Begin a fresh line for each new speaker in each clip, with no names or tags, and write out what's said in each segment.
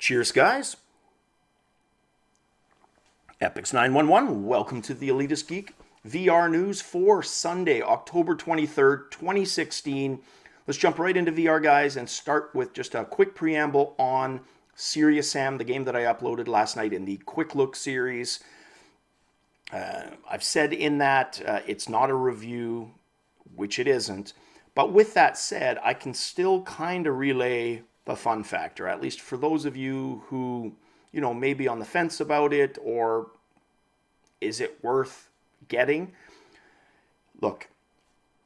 Cheers, guys. Epix911, welcome to the Elitist Geek VR news for Sunday, October 23rd, 2016. Let's jump right into VR, guys, and start with just a quick preamble on Serious Sam, the game that I uploaded last night in the Quick Look series. I've said in that it's not a review, which it isn't. But with that said, I can still kind of relay the fun factor, at least for those of you who, may be on the fence about it, or is it worth getting? Look,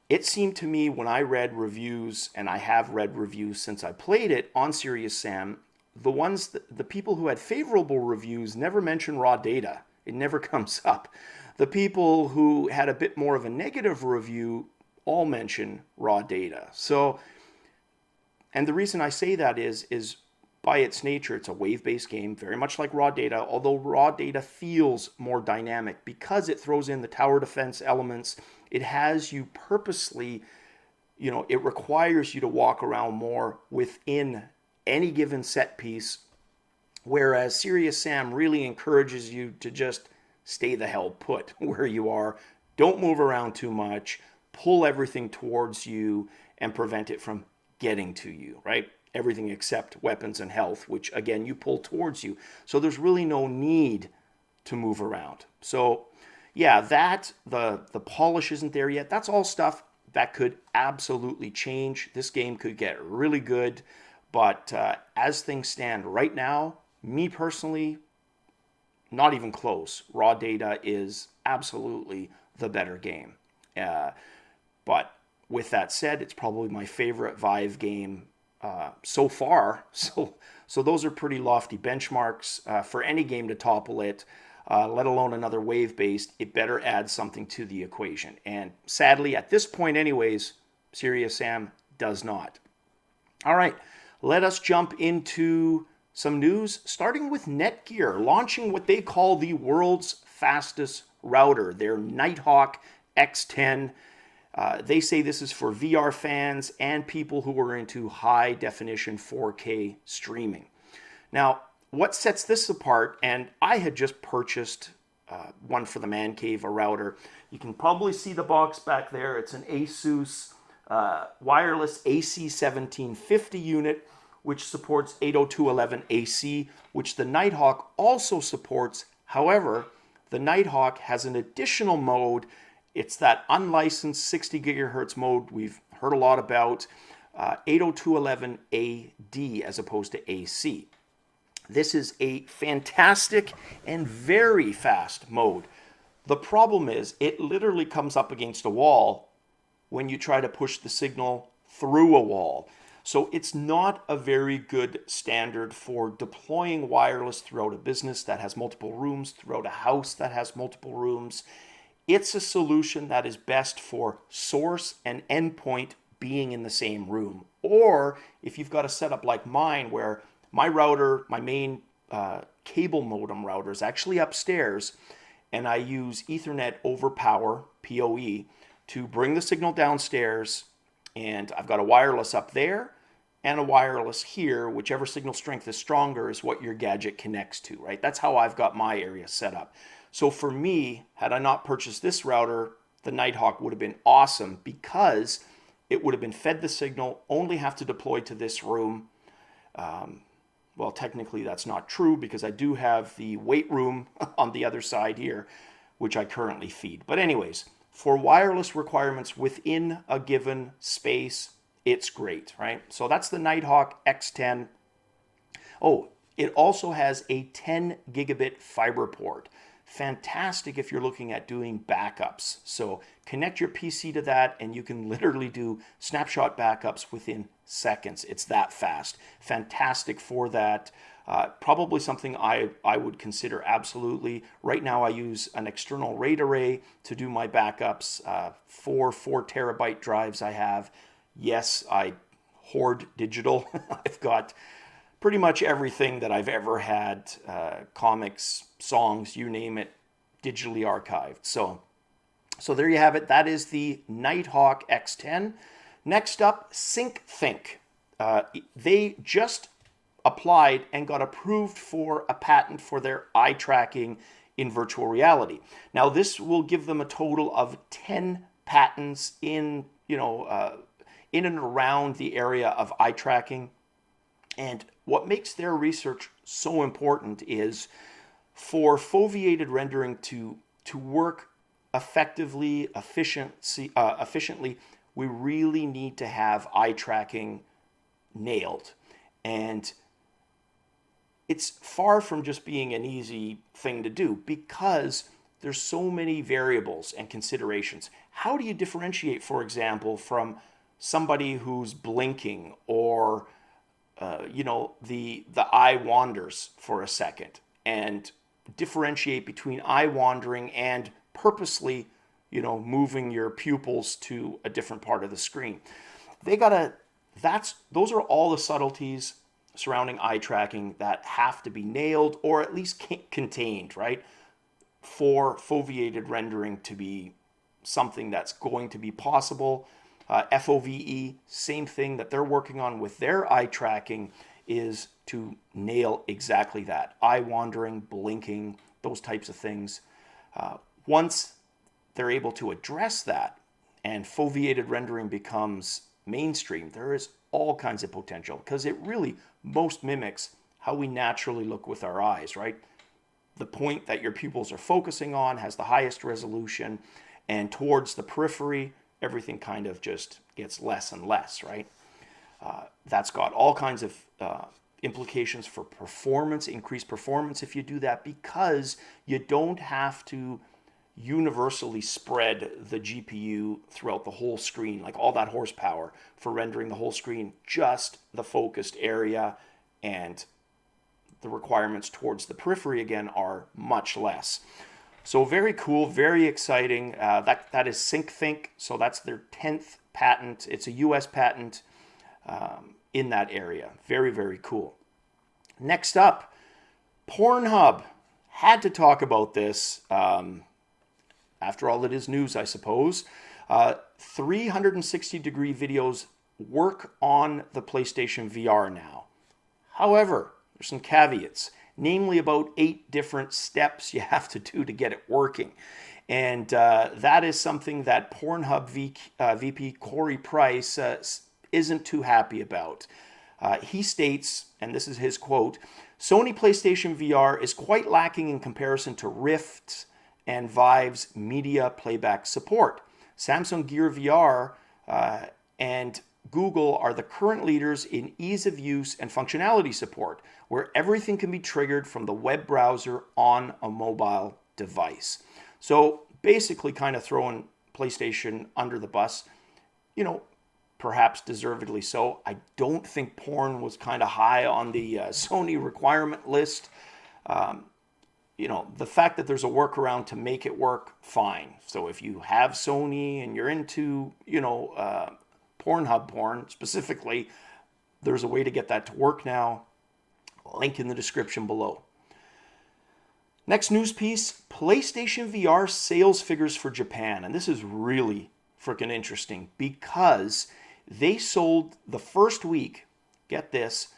it seemed to me when I read reviews, and I have read reviews since I played it on Serious Sam, the people who had favorable reviews never mention raw data. It never comes up. The people who had a bit more of a negative review all mention raw data. So, and the reason I say that is by its nature, it's a wave-based game, very much like raw data, although raw data feels more dynamic because it throws in the tower defense elements. It has you purposely, it requires you to walk around more within any given set piece, whereas Serious Sam really encourages you to just stay the hell put where you are. Don't move around too much. Pull everything towards you and prevent it from getting to you, right? Everything except weapons and health, which again, you pull towards you. So there's really no need to move around. So yeah, the polish isn't there yet. That's all stuff that could absolutely change. This game could get really good, but as things stand right now, me personally, not even close. Raw data is absolutely the better game. But with that said, it's probably my favorite Vive game so far. So those are pretty lofty benchmarks for any game to topple it, let alone another wave-based. It better add something to the equation. And sadly, at this point anyways, Serious Sam does not. All right, let us jump into some news, starting with Netgear, launching what they call the world's fastest router, their Nighthawk X10. They say this is for VR fans and people who are into high definition 4K streaming. Now, what sets this apart, and I had just purchased one for the man cave, a router. You can probably see the box back there. It's an Asus wireless AC1750 unit, which supports 802.11 AC, which the Nighthawk also supports. However, the Nighthawk has an additional mode. It's that unlicensed 60 gigahertz mode we've heard a lot about, 802.11 AD as opposed to AC. This is a fantastic and very fast mode. The problem is it literally comes up against a wall when you try to push the signal through a wall. So it's not a very good standard for deploying wireless throughout a business that has multiple rooms, throughout a house that has multiple rooms. It's a solution that is best for source and endpoint being in the same room. Or if you've got a setup like mine where my router, my main cable modem router is actually upstairs, and I use Ethernet over power, PoE, to bring the signal downstairs, and I've got a wireless up there and a wireless here. Whichever signal strength is stronger is what your gadget connects to, right? That's how I've got my area set up. So for me, had I not purchased this router, the Nighthawk would have been awesome because it would have been fed the signal, only have to deploy to this room. Well, technically that's not true because I do have the weight room on the other side here, which I currently feed. But anyways, for wireless requirements within a given space, it's great, right? So that's the Nighthawk X10. Oh, it also has a 10 gigabit fiber port. Fantastic if you're looking at doing backups. So connect your PC to that and you can literally do snapshot backups within seconds. It's that fast. Fantastic for that. Probably something I would consider absolutely. Right now I use an external RAID array to do my backups. 4 terabyte drives I have. Yes, I hoard digital. I've got pretty much everything that I've ever had, comics, songs, you name it, digitally archived. So there you have it. That is the Nighthawk X10. Next up, Syncthink. They just applied and got approved for a patent for their eye tracking in virtual reality. Now, this will give them a total of 10 patents in, in and around the area of eye tracking. And what makes their research so important is for foveated rendering to work effectively, efficiently, we really need to have eye tracking nailed. And it's far from just being an easy thing to do because there's so many variables and considerations. How do you differentiate, for example, from somebody who's blinking or the eye wanders for a second, and differentiate between eye wandering and purposely, moving your pupils to a different part of the screen? Those are all the subtleties surrounding eye tracking that have to be nailed or at least contained, right? For foveated rendering to be something that's going to be possible. FOVE, same thing that they're working on with their eye tracking, is to nail exactly that. Eye wandering, blinking, those types of things. Once they're able to address that and foveated rendering becomes mainstream, there is all kinds of potential because it really most mimics how we naturally look with our eyes, right? The point that your pupils are focusing on has the highest resolution, and towards the periphery, everything kind of just gets less and less, right? That's got all kinds of implications for performance, increased performance if you do that, because you don't have to universally spread the GPU throughout the whole screen, like all that horsepower for rendering the whole screen, just the focused area, and the requirements towards the periphery again are much less. So very cool, very exciting. That is Syncthink. So that's their 10th patent. It's a US patent in that area. Very, very cool. Next up, Pornhub. Had to talk about this. After all, it is news, I suppose. 360-degree videos work on the PlayStation VR now. However, there's some caveats, namely about 8 different steps you have to do to get it working. And that is something that Pornhub VP Corey Price isn't too happy about. He states, and this is his quote, "Sony PlayStation VR is quite lacking in comparison to Rift and Vive's media playback support. Samsung Gear VR and Google are the current leaders in ease of use and functionality support, where everything can be triggered from the web browser on a mobile device." So basically kind of throwing PlayStation under the bus, perhaps deservedly so. I don't think porn was kind of high on the Sony requirement list. The fact that there's a workaround to make it work, fine. So if you have Sony and you're into, Pornhub porn specifically, there's a way to get that to work now. Link in the description below. Next news piece, PlayStation VR sales figures for Japan. And this is really freaking interesting because they sold the first week, get this,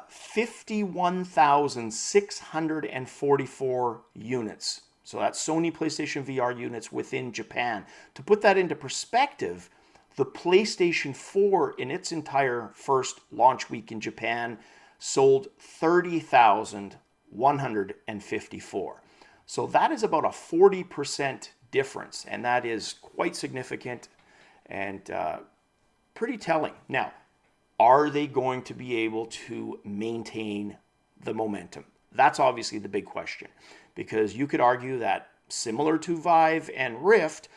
51,644 units. So that's Sony PlayStation VR units within Japan. To put that into perspective, the PlayStation 4 in its entire first launch week in Japan sold 30,154. So that is about a 40% difference, and that is quite significant and pretty telling. Now, are they going to be able to maintain the momentum? That's obviously the big question, because you could argue that similar to Vive and Rift,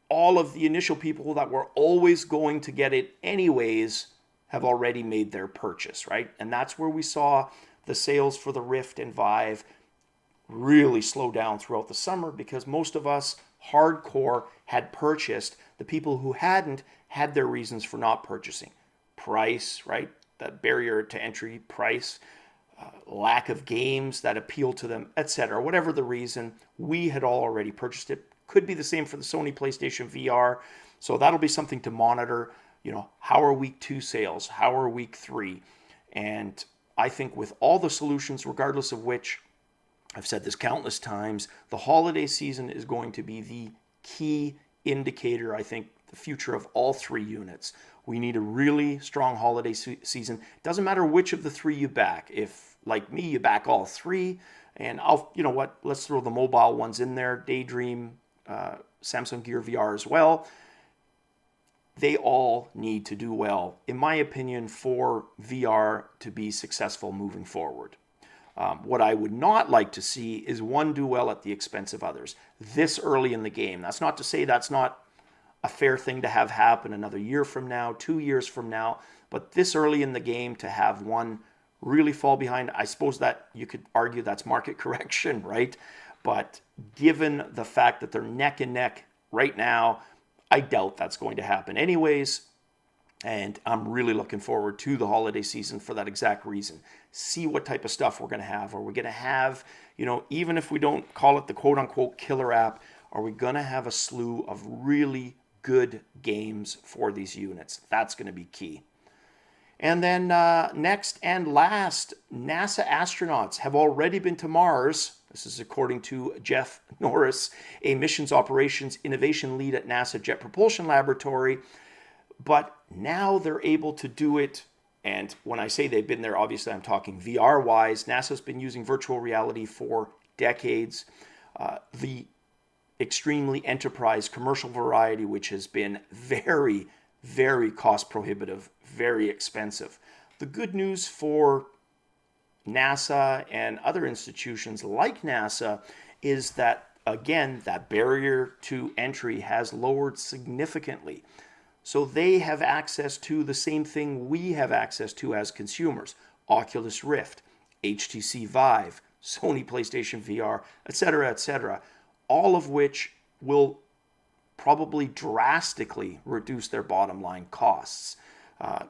all of the initial people that were always going to get it anyways have already made their purchase, right? And that's where we saw the sales for the Rift and Vive really slow down throughout the summer, because most of us hardcore had purchased. The people who hadn't had their reasons for not purchasing. Price, right? The barrier to entry price, lack of games that appeal to them, etc. Whatever the reason, we had all already purchased it. Could be the same for the Sony PlayStation VR. So that'll be something to monitor. How are week 2 sales? How are week 3? And I think with all the solutions, regardless of which, I've said this countless times, the holiday season is going to be the key indicator, I think, the future of all three units. We need a really strong holiday season. Doesn't matter which of the three you back. If, like me, you back all three, and you know what, let's throw the mobile ones in there, Daydream, Samsung Gear VR as well. They all need to do well, in my opinion, for VR to be successful moving forward. What I would not like to see is one do well at the expense of others this early in the game. That's not to say that's not a fair thing to have happen another year from now, 2 years from now, but this early in the game to have one really fall behind, I suppose that you could argue that's market correction, right? But given the fact that they're neck and neck right now, I doubt that's going to happen anyways. And I'm really looking forward to the holiday season for that exact reason. See what type of stuff we're going to have. Are we going to have, you know, even if we don't call it the quote-unquote killer app, are we going to have a slew of really good games for these units? That's going to be key. And then next and last, NASA astronauts have already been to Mars. This is according to Jeff Norris, a missions operations innovation lead at NASA Jet Propulsion Laboratory. But now they're able to do it. And when I say they've been there, obviously I'm talking VR-wise. NASA's been using virtual reality for decades. The extremely enterprise commercial variety, which has been very, very cost prohibitive, very expensive. The good news for NASA and other institutions like NASA is that, again, that barrier to entry has lowered significantly. So they have access to the same thing we have access to as consumers: Oculus Rift, HTC Vive, Sony PlayStation VR, etc., all of which will probably drastically reduce their bottom line costs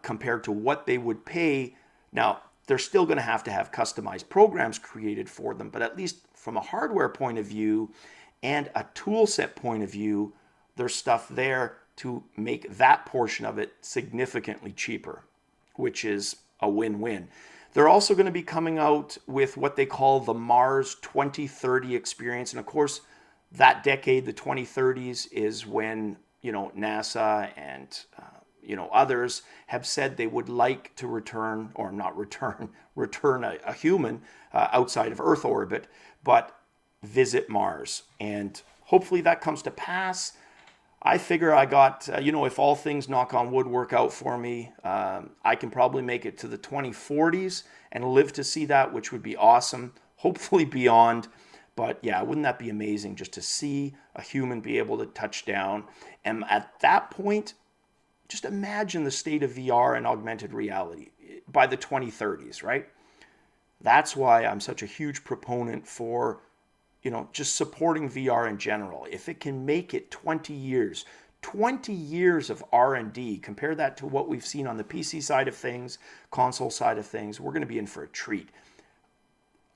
compared to what they would pay. Now, they're still going to have customized programs created for them, but at least from a hardware point of view and a tool set point of view, there's stuff there to make that portion of it significantly cheaper, which is a win-win. They're also going to be coming out with what they call the Mars 2030 experience. And of course, that decade, the 2030s, is when, you know, NASA and, others have said they would like to return, or not return a human outside of Earth orbit, but visit Mars. And hopefully that comes to pass. I figure I got, if all things, knock on wood, work out for me, I can probably make it to the 2040s and live to see that, which would be awesome, hopefully beyond. But yeah, wouldn't that be amazing just to see a human be able to touch down? And at that point, just imagine the state of VR and augmented reality by the 2030s, right? That's why I'm such a huge proponent for, just supporting VR in general. If it can make it 20 years of R&D, compare that to what we've seen on the PC side of things, console side of things, we're going to be in for a treat.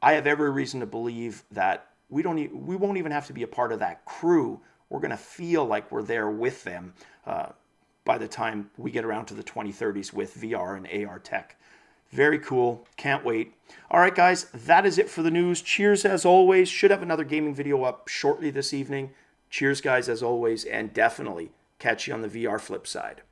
I have every reason to believe that we won't even have to be a part of that crew. We're going to feel like we're there with them by the time we get around to the 2030s with VR and AR tech. Very cool. Can't wait. All right, guys, that is it for the news. Cheers, as always. Should have another gaming video up shortly this evening. Cheers, guys, as always, and definitely catch you on the VR flip side.